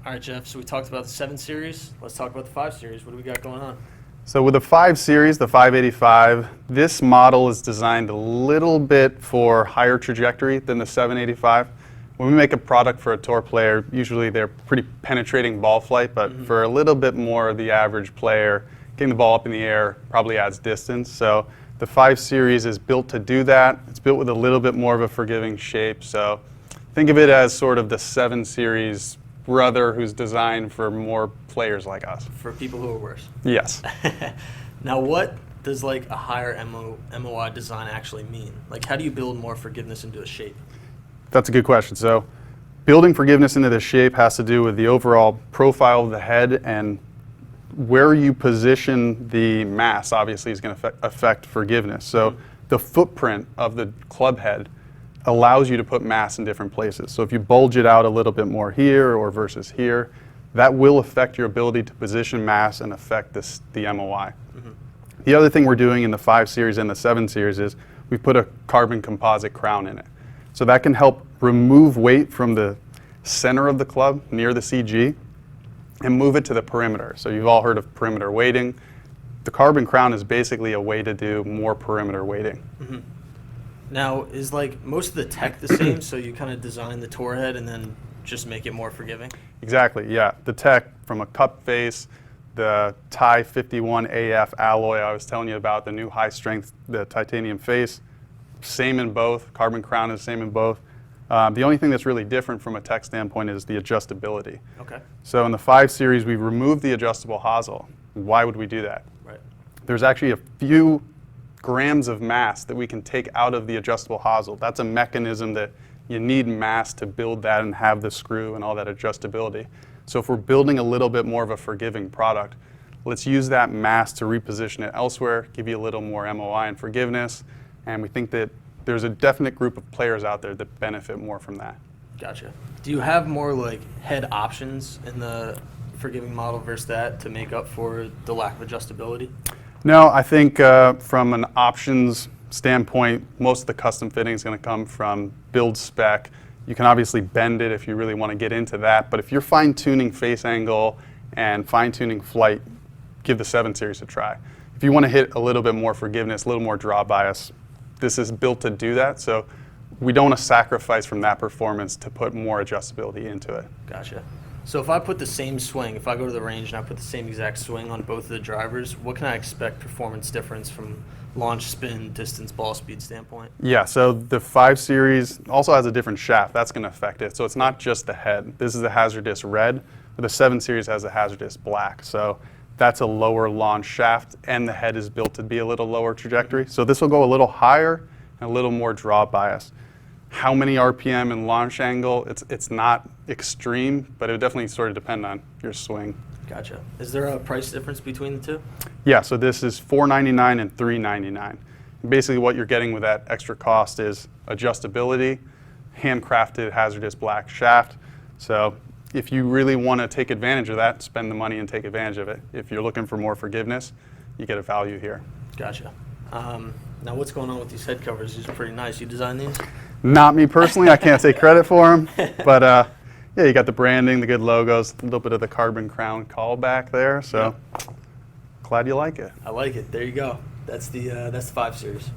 All right, Jeff, so we talked about the 7 Series. Let's talk about the 5 Series. What do we got going on? So with the 5 Series, the 585, this model is designed a little bit for higher trajectory than the 785. When we make a product for a tour player, usually they're pretty penetrating ball flight, but for a little bit more, the average player, getting the ball up in the air probably adds distance. So the 5 Series is built to do that. It's built with a little bit more of a forgiving shape. So think of it as sort of the 7 Series brother who's designed for more players like us. For people who are worse. Yes. Now, what does like a higher MOI design actually mean? Like, how do you build more forgiveness into a shape? That's a good question. So building forgiveness into the shape has to do with the overall profile of the head, and where you position the mass obviously is going to affect forgiveness. So the footprint of the club head allows you to put mass in different places. So if you bulge it out a little bit more here or versus here, that will affect your ability to position mass and affect the MOI. The other thing we're doing in the 5 Series and the 7 Series is we put a carbon composite crown in it. So that can help remove weight from the center of the club near the CG and move it to the perimeter. So you've all heard of perimeter weighting. The carbon crown is basically a way to do more perimeter weighting. Now, is like most of the tech the same, so you kind of design the tour head and then just make it more forgiving? Exactly, yeah. The tech from a cup face, the Ti 51AF alloy I was telling you about, the new high strength, the titanium face, same in both. Carbon crown is the same in both. The only thing that's really different from a tech standpoint is the adjustability. Okay. So in the 5 Series, we removed the adjustable hosel. Why would we do that? Right. There's actually a few grams of mass that we can take out of the adjustable hosel. That's a mechanism that you need mass to build that and have the screw and all that adjustability. So if we're building a little bit more of a forgiving product, let's use that mass to reposition it elsewhere, give you a little more MOI and forgiveness, and we think that there's a definite group of players out there that benefit more from that. Gotcha. Do you have more like head options in the forgiving model versus that to make up for the lack of adjustability? No, I think from an options standpoint, most of the custom fitting is going to come from build spec. You can obviously bend it if you really want to get into that, but if you're fine-tuning face angle and fine-tuning flight, give the 7 Series a try. If you want to hit a little bit more forgiveness, a little more draw bias, this is built to do that, so we don't want to sacrifice from that performance to put more adjustability into it. Gotcha. So if I put the same swing, if I go to the range and I put the same exact swing on both of the drivers, what can I expect performance difference from launch, spin, distance, ball speed standpoint? Yeah, so the 5 Series also has a different shaft. That's going to affect it. So it's not just the head. This is the hazardous red, but the 7 Series has the hazardous black. So that's a lower launch shaft, and the head is built to be a little lower trajectory. So this will go a little higher and a little more draw bias. How many RPM and launch angle, it's not extreme, but it would definitely sort of depend on your swing. Gotcha. Is there a price difference between the two? Yeah, so this is $499 and $399. Basically what you're getting with that extra cost is adjustability, handcrafted hazardous black shaft. So if you really want to take advantage of that, spend the money and take advantage of it. If you're looking for more forgiveness, you get a value here. Gotcha. Now what's going on with these head covers? These are pretty nice. You designed these? Not me personally, I can't take credit for them, but yeah, you got the branding, the good logos, a little bit of the carbon crown callback there, so glad you like it. I like it. There you go. That's the 5 Series.